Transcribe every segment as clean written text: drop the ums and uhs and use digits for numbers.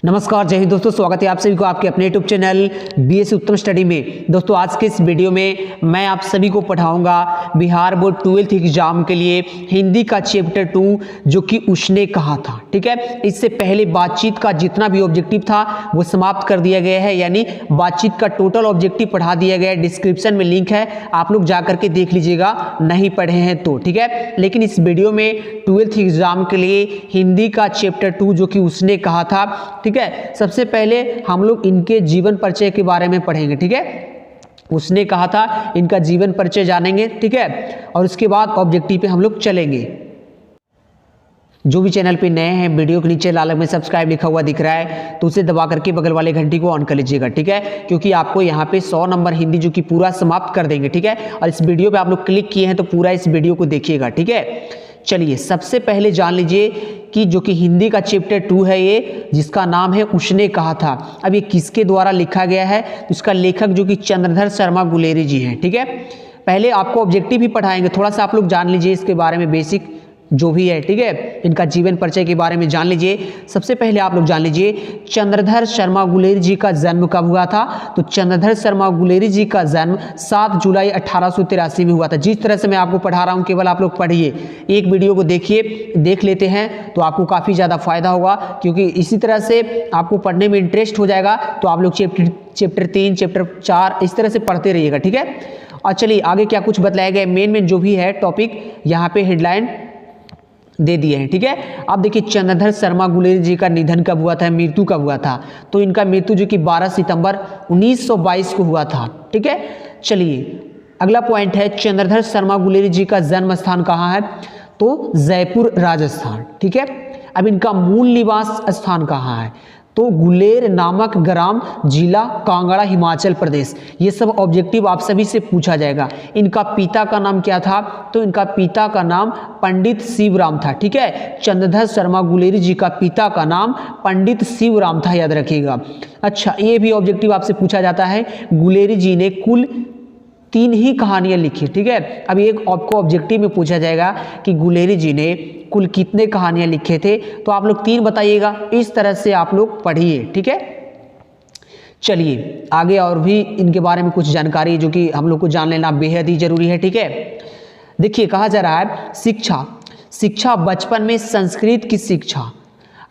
नमस्कार, जय हिंद दोस्तों। स्वागत है आप सभी को आपके अपने यूट्यूब चैनल बीएससी उत्तम स्टडी में। दोस्तों आज के इस वीडियो में मैं आप सभी को पढ़ाऊंगा बिहार बोर्ड 12th एग्जाम के लिए हिंदी का चैप्टर 2 जो कि उसने कहा था। ठीक है, इससे पहले बातचीत का जितना भी ऑब्जेक्टिव था वो समाप्त कर दिया गया है, यानी बातचीत का टोटल ऑब्जेक्टिव पढ़ा दिया गया है। डिस्क्रिप्शन में लिंक है, आप लोग जाकर के देख लीजिएगा नहीं पढ़े हैं तो। ठीक है, लेकिन इस वीडियो में 12th एग्जाम के लिए हिंदी का चैप्टर 2 जो कि उसने कहा था। ठीक है, सबसे पहले हम लोग इनके जीवन परिचय के बारे में पढ़ेंगे। ठीक है, उसने कहा था इनका जीवन परिचय जानेंगे। ठीक है, और उसके बाद ऑब्जेक्टिव पे हम लोग चलेंगे। जो भी चैनल पे नए हैं, वीडियो के नीचे लाल रंग में सब्सक्राइब लिखा हुआ दिख रहा है तो उसे दबा करके बगल वाले घंटी को ऑन कर लीजिएगा। ठीक है, क्योंकि आपको यहाँ पे 100 नंबर हिंदी जो कि पूरा समाप्त कर देंगे। ठीक है, और इस वीडियो पे आप लोग क्लिक किए हैं तो पूरा इस वीडियो को देखिएगा। ठीक है, चलिए सबसे पहले जान लीजिए कि जो कि हिंदी का चैप्टर 2 है ये, जिसका नाम है उसने कहा था। अब ये किसके द्वारा लिखा गया है तो इसका लेखक जो कि चंद्रधर शर्मा गुलेरी जी हैं। ठीक है, पहले आपको ऑब्जेक्टिव भी पढ़ाएंगे, थोड़ा सा आप लोग जान लीजिए इसके बारे में बेसिक जो भी है। ठीक है, इनका जीवन परिचय के बारे में जान लीजिए। सबसे पहले आप लोग जान लीजिए चंद्रधर शर्मा गुलेरी जी का जन्म कब हुआ था। तो चंद्रधर शर्मा गुलेरी जी का जन्म 7 जुलाई 1883 में हुआ था। जिस तरह से मैं आपको पढ़ा रहा हूँ केवल आप लोग पढ़िए, एक वीडियो को देखिए, देख लेते हैं तो आपको काफ़ी ज़्यादा फायदा होगा, क्योंकि इसी तरह से आपको पढ़ने में इंटरेस्ट हो जाएगा। तो आप लोग चैप्टर 3 चैप्टर 4 इस तरह से पढ़ते रहिएगा। ठीक है, और चलिए आगे क्या कुछ बताया गया, मेन जो भी है टॉपिक यहाँ पे हेडलाइन दे दिए हैं। ठीक है, अब देखिए चंद्रधर शर्मा गुलेरी जी का निधन कब हुआ था, मृत्यु कब हुआ था। तो इनका मृत्यु जो कि 12 सितंबर 1922 को हुआ था। ठीक है, चलिए अगला पॉइंट है चंद्रधर शर्मा गुलेरी जी का जन्म स्थान कहाँ है, तो जयपुर राजस्थान। ठीक है, अब इनका मूल निवास स्थान कहाँ है, तो गुलेर नामक ग्राम, जिला कांगड़ा, हिमाचल प्रदेश। ये सब ऑब्जेक्टिव आप सभी से पूछा जाएगा। इनका पिता का नाम क्या था, तो इनका पिता का नाम पंडित शिवराम था। ठीक है, चंद्रधर शर्मा गुलेरी जी का पिता का नाम पंडित शिवराम था, याद रखिएगा। अच्छा, ये भी ऑब्जेक्टिव आपसे पूछा जाता है, गुलेरी जी ने कुल 3 ही कहानियां लिखी। ठीक है, अब एक आपको ऑब्जेक्टिव में पूछा जाएगा कि गुलेरी जी ने कुल कितने कहानियां लिखे थे, तो आप लोग 3 बताइएगा। इस तरह से आप लोग पढ़िए। ठीक है, चलिए आगे और भी इनके बारे में कुछ जानकारी जो कि हम लोग को जान लेना बेहद ही जरूरी है। ठीक है, देखिए कहा जा रहा है शिक्षा बचपन में संस्कृत की शिक्षा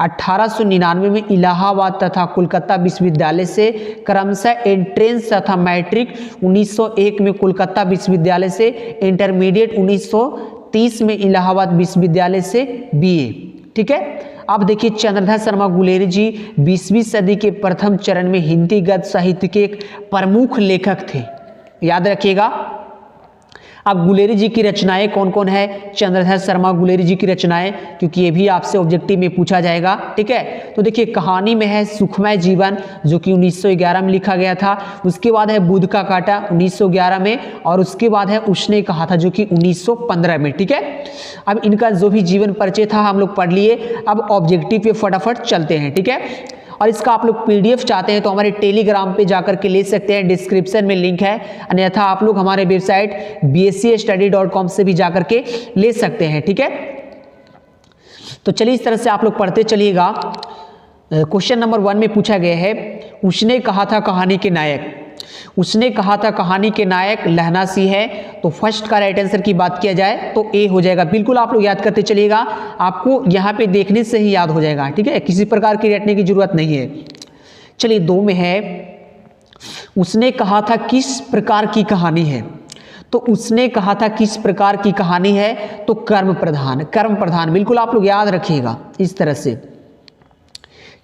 1899 में इलाहाबाद तथा कोलकाता विश्वविद्यालय से क्रमशः एंट्रेंस तथा मैट्रिक, 1901 में कोलकाता विश्वविद्यालय से इंटरमीडिएट, 1930 में इलाहाबाद विश्वविद्यालय से बीए। ठीक है, अब देखिए चंद्रधर शर्मा गुलेरी जी 20वीं सदी के प्रथम चरण में हिंदी गद्य साहित्य के एक प्रमुख लेखक थे, याद रखिएगा। अब गुलेरी जी की रचनाएं कौन कौन है, चंद्रधर शर्मा गुलेरी जी की रचनाएं, क्योंकि ये भी आपसे ऑब्जेक्टिव में पूछा जाएगा। ठीक है, तो देखिए कहानी में है सुखमय जीवन जो कि 1911 में लिखा गया था। उसके बाद है बुध का कांटा 1911 में, और उसके बाद है उसने कहा था जो कि 1915 में। ठीक है, अब इनका जो भी जीवन परिचय था हम लोग पढ़ लिए। अब ऑब्जेक्टिव पे फटाफट चलते हैं। ठीक है, और इसका आप लोग पीडीएफ चाहते हैं तो हमारे टेलीग्राम पे जाकर के ले सकते हैं, डिस्क्रिप्शन में लिंक है, अन्यथा आप लोग हमारे वेबसाइट bscstudy.com से भी जाकर के ले सकते हैं। ठीक है, तो चलिए इस तरह से आप लोग पढ़ते चलिएगा। क्वेश्चन नंबर 1 में पूछा गया है, उसने कहा था कहानी के नायक। उसने कहा था कहानी के नायक लहना सिंह है, तो फर्स्ट का राइट आंसर की बात किया जाए तो ए हो जाएगा। बिल्कुल आप लोग याद करते चलिएगा, आपको यहाँ पे देखने से ही याद हो जाएगा। ठीक है, किसी प्रकार की रटने की जरूरत नहीं है। चलिए 2 में है, उसने कहा था किस प्रकार की कहानी है, तो उसने कहा था किस प्रकार की कहानी है, तो कर्म प्रधान। बिल्कुल आप लोग याद रखिएगा इस तरह से।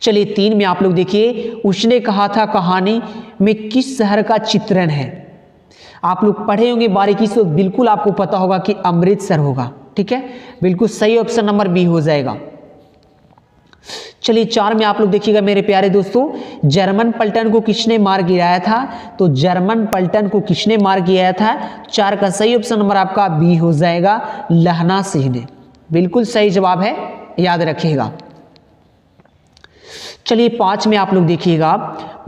चलिए 3 में आप लोग देखिए, उसने कहा था कहानी में किस शहर का चित्रण है। आप लोग पढ़े होंगे बारीकी से तो बिल्कुल आपको पता होगा कि अमृतसर होगा। ठीक है, बिल्कुल सही ऑप्शन नंबर बी हो जाएगा। चलिए 4 में आप लोग देखिएगा मेरे प्यारे दोस्तों, जर्मन पलटन को किसने मार गिराया था, तो जर्मन पलटन को किसने मार गिराया था। 4 का सही ऑप्शन नंबर आपका बी हो जाएगा, लहना सिंह ने। बिल्कुल सही जवाब है, याद रखिएगा। चलिए 5 में आप लोग देखिएगा,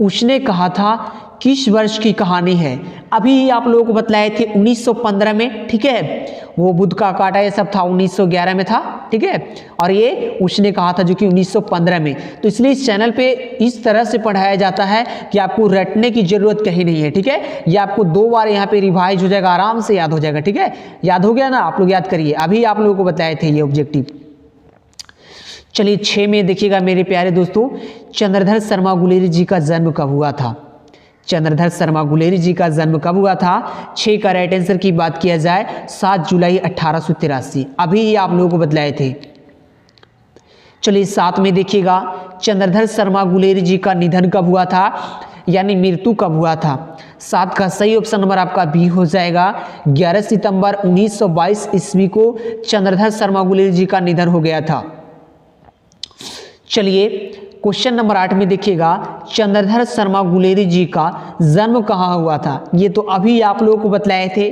उसने कहा था किस वर्ष की कहानी है। अभी आप लोगों को बतलाए थे 1915 में। ठीक है, वो बुध का कांटा ये सब था 1911 में था। ठीक है, और ये उसने कहा था जो कि 1915 में। तो इसलिए इस चैनल पे इस तरह से पढ़ाया जाता है कि आपको रटने की जरूरत कहीं नहीं है, ठीक है। ये आपको 2 बार यहाँ पे रिवाइज हो जाएगा, आराम से याद हो जाएगा, ठीक है। याद हो गया ना, आप लोग याद करिए, अभी आप लोगों को बताए थे ये ऑब्जेक्टिव। चलिए 6 में देखिएगा मेरे प्यारे दोस्तों, चंद्रधर शर्मा गुलेरी जी का जन्म कब हुआ था। चंद्रधर शर्मा गुलेरी जी का जन्म कब हुआ था। 6 का राइट आंसर की बात किया जाए 7 जुलाई 1883, अभी ही आप लोगों को बतलाए थे। चलिए 7 में देखिएगा, चंद्रधर शर्मा गुलेरी जी का निधन कब हुआ था, यानी मृत्यु कब हुआ था। 7 का सही ऑप्शन नंबर आपका बी हो जाएगा। 11 सितंबर 1922 ईस्वी को चंद्रधर शर्मा गुलेरी जी का निधन हो गया था। चलिए क्वेश्चन नंबर 8 में देखिएगा, चंद्रधर शर्मा गुलेरी जी का जन्म कहाँ हुआ था। ये तो अभी आप लोगों को बतलाए थे।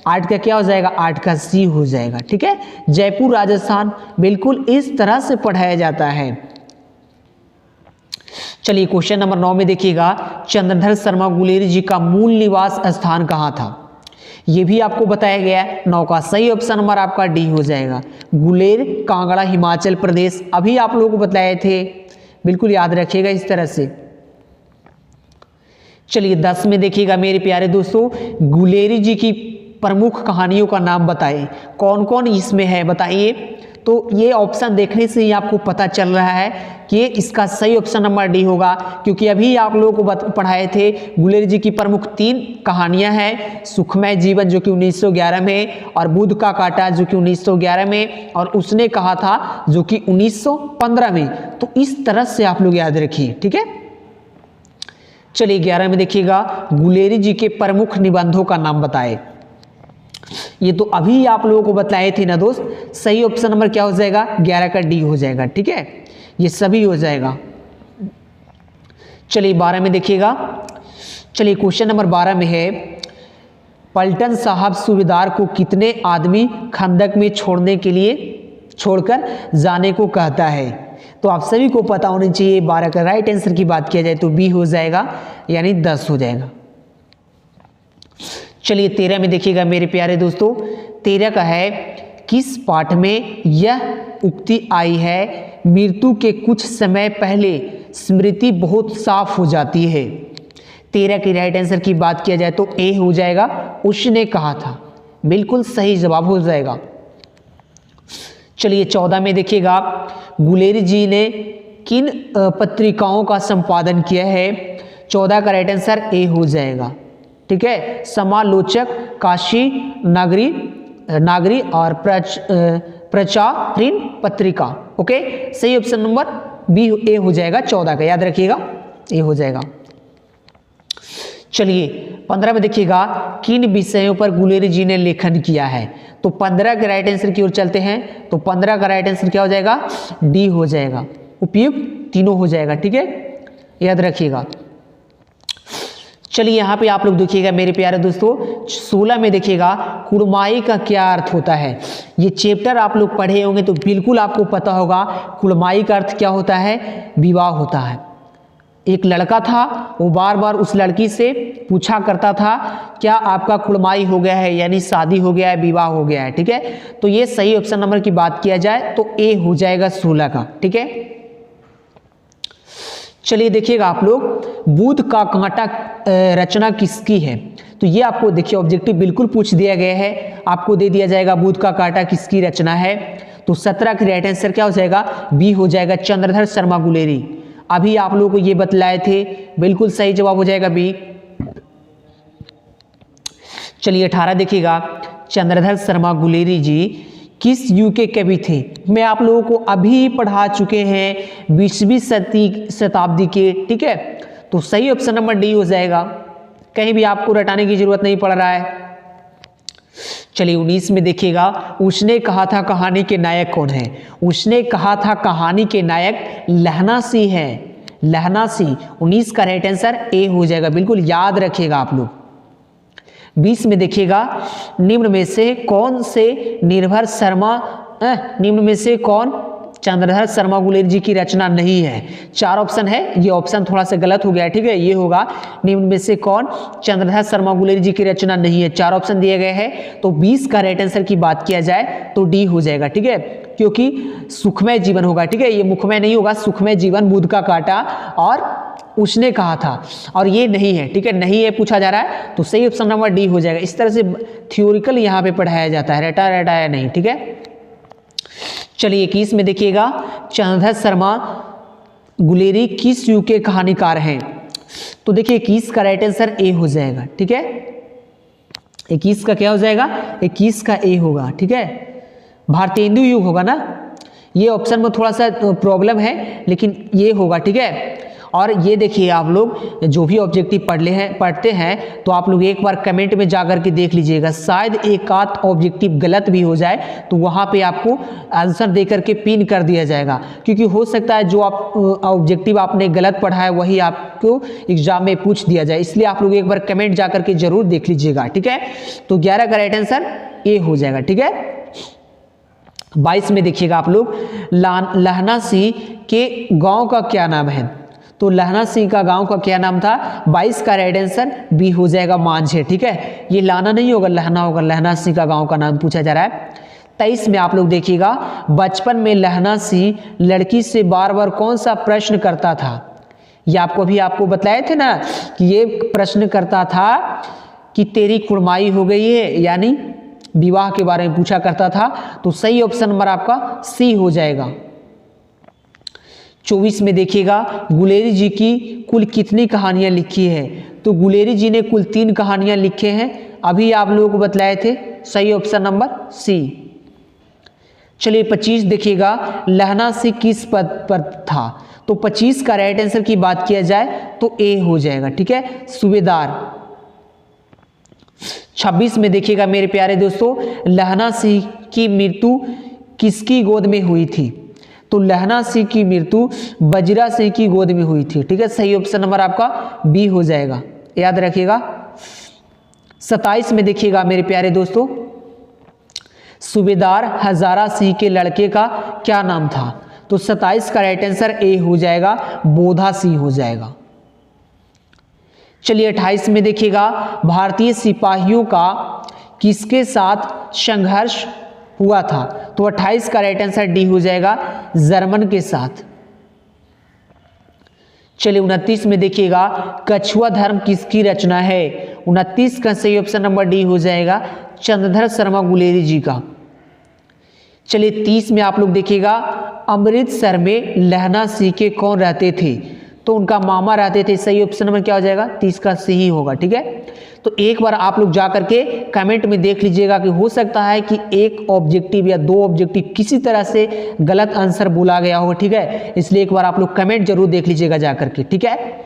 8 का क्या हो जाएगा, 8 का सी हो जाएगा, ठीक है। जयपुर राजस्थान, बिल्कुल इस तरह से पढ़ाया जाता है। चलिए क्वेश्चन नंबर 9 में देखिएगा, चंद्रधर शर्मा गुलेरी जी का मूल निवास स्थान कहाँ था। ये भी आपको बताया गया है। 9 का सही ऑप्शन नंबर आपका डी हो जाएगा, गुलेर, कांगड़ा, हिमाचल प्रदेश, अभी आप लोगों को बताए थे, बिल्कुल याद रखिएगा इस तरह से। चलिए 10 में देखिएगा मेरे प्यारे दोस्तों, गुलेरी जी की प्रमुख कहानियों का नाम बताइए, कौन कौन इसमें है बताइए। तो ये ऑप्शन देखने से ही आपको पता चल रहा है कि इसका सही ऑप्शन नंबर डी होगा, क्योंकि अभी आप लोगों को पढ़ाए थे गुलेरी जी की प्रमुख 3 कहानियां हैं, सुखमय जीवन जो कि 1911 में, और बुध का कांटा जो कि 1911 में, और उसने कहा था जो कि 1915 में। तो इस तरह से आप लोग याद रखिए, ठीक है। चलिए 11 में देखिएगा, गुलेरी जी के प्रमुख निबंधों का नाम बताए। ये तो अभी आप लोगों को बताए थे ना दोस्त। सही ऑप्शन नंबर क्या हो जाएगा, 11 का डी हो जाएगा, ठीक है, ये सभी हो जाएगा। चलिए 12 में देखिएगा, चलिए क्वेश्चन नंबर 12 में है, पलटन साहब सूबेदार को कितने आदमी खंदक में छोड़कर जाने को कहता है। तो आप सभी को पता होनी चाहिए। 12 का राइट आंसर की बात किया जाए तो बी हो जाएगा, यानी 10 हो जाएगा। चलिए 13 में देखिएगा मेरे प्यारे दोस्तों, 13 का है, किस पाठ में यह उक्ति आई है, मृत्यु के कुछ समय पहले स्मृति बहुत साफ हो जाती है। 13 की राइट आंसर की बात किया जाए तो ए हो जाएगा, उसने कहा था, बिल्कुल सही जवाब हो जाएगा। चलिए 14 में देखिएगा, गुलेरी जी ने किन पत्रिकाओं का संपादन किया है। 14 का राइट आंसर ए हो जाएगा, ठीक है। समालोचक, काशी नागरी और प्रचारिन पत्रिका, ओके। सही ऑप्शन नंबर बी ए हो जाएगा, 14 का याद रखिएगा, ए हो जाएगा। चलिए 15 में देखिएगा, किन विषयों पर गुलेरी जी ने लेखन किया है। तो 15 के राइट आंसर की ओर चलते हैं। तो 15 का राइट आंसर क्या हो जाएगा, डी हो जाएगा, उपयुक्त तीनों हो जाएगा, ठीक है, याद रखिएगा। चलिए यहाँ पे आप लोग देखिएगा मेरे प्यारे दोस्तों, 16 में देखिएगा, कुड़माई का क्या अर्थ होता है। ये चैप्टर आप लोग पढ़े होंगे तो बिल्कुल आपको पता होगा। कुड़माई का अर्थ क्या होता है, विवाह होता है। एक लड़का था, वो बार बार उस लड़की से पूछा करता था, क्या आपका कुड़माई हो गया है, यानी शादी हो गया है, विवाह हो गया है, ठीक है। तो ये सही ऑप्शन नंबर की बात किया जाए तो ए हो जाएगा 16 का, ठीक है। चलिए देखिएगा आप लोग, बुध का कांटा रचना किसकी है। तो ये आपको देखिए ऑब्जेक्टिव बिल्कुल पूछ दिया गया है, आपको दे दिया जाएगा बुध का कांटा किसकी रचना है। तो 17 का राइट आंसर क्या हो जाएगा, बी हो जाएगा, चंद्रधर शर्मा गुलेरी। अभी आप लोगों को ये बतलाए थे, बिल्कुल सही जवाब हो जाएगा बी। चलिए 18 देखिएगा, चंद्रधर शर्मा गुलेरी जी किस युग के कवि थे। मैं आप लोगों को अभी पढ़ा चुके हैं 20वीं शताब्दी के, ठीक है। तो सही ऑप्शन नंबर डी हो जाएगा, कहीं भी आपको रटाने की जरूरत नहीं पड़ रहा है। चलिए 19 में देखिएगा, उसने कहा था कहानी के नायक कौन है। उसने कहा था कहानी के नायक लहना सिंह है, लहना सिंह। 19 का राइट आंसर ए हो जाएगा, बिल्कुल याद रखिएगा आप लोग। 20 में देखिएगा, निम्न में से कौन चंद्रधर शर्मा गुलेरी जी की रचना नहीं है। 4 ऑप्शन है, ये ऑप्शन थोड़ा सा गलत हो गया है, ठीक है। ये होगा, निम्न में से कौन चंद्रधर शर्मा गुलेरी जी की रचना नहीं है। 4 ऑप्शन दिए गए हैं। तो 20 का राइट आंसर की बात किया जाए तो डी हो जाएगा, ठीक है। क्योंकि सुखमय जीवन होगा, ठीक है, ये मुखमय नहीं होगा, सुखमय जीवन बुध का काटा और उसने कहा था, और ये नहीं है, ठीक है, नहीं है पूछा जा रहा है, तो सही ऑप्शन नंबर डी हो जाएगा। इस तरह से थ्योरिकल यहाँ पे पढ़ाया जाता है, रटा रटाया नहीं, ठीक है। चलिए 21 में देखिएगा, चंद्रधर शर्मा गुलेरी किस युग के कहानीकार हैं? तो देखिए 21 का राइट आंसर ए हो जाएगा, ठीक है, 21 का क्या हो जाएगा, 21 का ए होगा, ठीक है, भारतेंदु युग होगा ना, ये ऑप्शन में थोड़ा सा प्रॉब्लम है लेकिन ये होगा, ठीक है। और ये देखिए आप लोग जो भी ऑब्जेक्टिव पढ़ते हैं तो आप लोग एक बार कमेंट में जाकर के देख लीजिएगा, शायद एक आध ऑब्जेक्टिव गलत भी हो जाए तो वहाँ पे आपको आंसर दे करके पिन कर दिया जाएगा, क्योंकि हो सकता है जो आप ऑब्जेक्टिव आपने गलत पढ़ा है वही आपको एग्जाम में पूछ दिया जाए, इसलिए आप लोग एक बार कमेंट जा करके जरूर देख लीजिएगा, ठीक है। तो 11 का राइट आंसर ए हो जाएगा, ठीक है। 22 में देखिएगा आप लोग, लहना सिंह के गाँव का क्या नाम है? तो लहना सिंह का गांव का क्या नाम था? 22 का राइट आंसर बी हो जाएगा, मांझे, ठीक है, ये लाना नहीं होगा, लहना होगा, लहना सिंह का गांव का नाम पूछा जा रहा है। 23 में आप लोग देखिएगा, बचपन में लहना सिंह लड़की से बार बार कौन सा प्रश्न करता था? ये आपको बताए थे ना कि ये प्रश्न करता था कि तेरी कुड़माई हो गई है, यानी विवाह के बारे में पूछा करता था, तो सही ऑप्शन नंबर आपका सी हो जाएगा। 24 में देखिएगा, गुलेरी जी की कुल कितनी कहानियां लिखी है? तो गुलेरी जी ने कुल 3 कहानियां लिखे हैं, अभी आप लोगों को बतलाए थे, सही ऑप्शन नंबर सी। चलिए 25 देखिएगा, लहना सिंह किस पद पर था? तो 25 का राइट आंसर की बात किया जाए तो ए हो जाएगा, ठीक है, सूबेदार। 26 में देखिएगा मेरे प्यारे दोस्तों, लहना सिंह की मृत्यु किसकी गोद में हुई थी? तो लहना सिंह की मृत्यु बजरा सिंह की गोद में हुई थी, ठीक है, सही ऑप्शन नंबर आपका बी हो जाएगा, याद रखिएगा। 27 में देखिएगा मेरे प्यारे दोस्तों, सूबेदार हजारा सिंह के लड़के का क्या नाम था? तो 27 का राइट आंसर ए हो जाएगा, बोधा सिंह हो जाएगा। चलिए 28 में देखिएगा, भारतीय सिपाहियों का किसके साथ संघर्ष हुआ था? तो 28 का राइट आंसर डी हो जाएगा, जर्मन के साथ। चलिए 29 में देखिएगा, कछुआ धर्म किसकी रचना है? 29 का सही ऑप्शन नंबर डी हो जाएगा, चंद्रधर शर्मा गुलेरी जी का। चलिए 30 में आप लोग देखिएगा, अमृतसर में लहना सिंह के कौन रहते थे? तो उनका मामा रहते थे, सही ऑप्शन नंबर क्या हो जाएगा, 30 का सही होगा, ठीक है। तो एक बार आप लोग जा करके कमेंट में देख लीजिएगा कि हो सकता है कि एक ऑब्जेक्टिव या 2 ऑब्जेक्टिव किसी तरह से गलत आंसर बोला गया होगा, ठीक है, इसलिए एक बार आप लोग कमेंट जरूर देख लीजिएगा जा करके, ठीक है।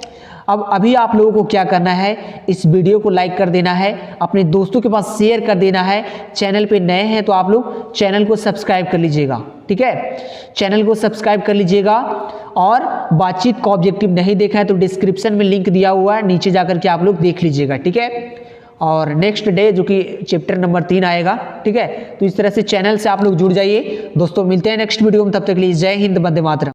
अब अभी आप लोगों को क्या करना है, इस वीडियो को लाइक कर देना है, अपने दोस्तों के पास शेयर कर देना है, चैनल पे नए हैं तो आप लोग चैनल को सब्सक्राइब कर लीजिएगा, ठीक है, चैनल को सब्सक्राइब कर लीजिएगा। और बातचीत का ऑब्जेक्टिव नहीं देखा है तो डिस्क्रिप्शन में लिंक दिया हुआ है, नीचे जाकर के आप लोग देख लीजिएगा, ठीक है। और नेक्स्ट डे जो कि चैप्टर नंबर 3 आएगा, ठीक है, तो इस तरह से चैनल से आप लोग जुड़ जाइए। दोस्तों मिलते हैं नेक्स्ट वीडियो में, तब तक के लिए जय हिंद, वंदे मातरम।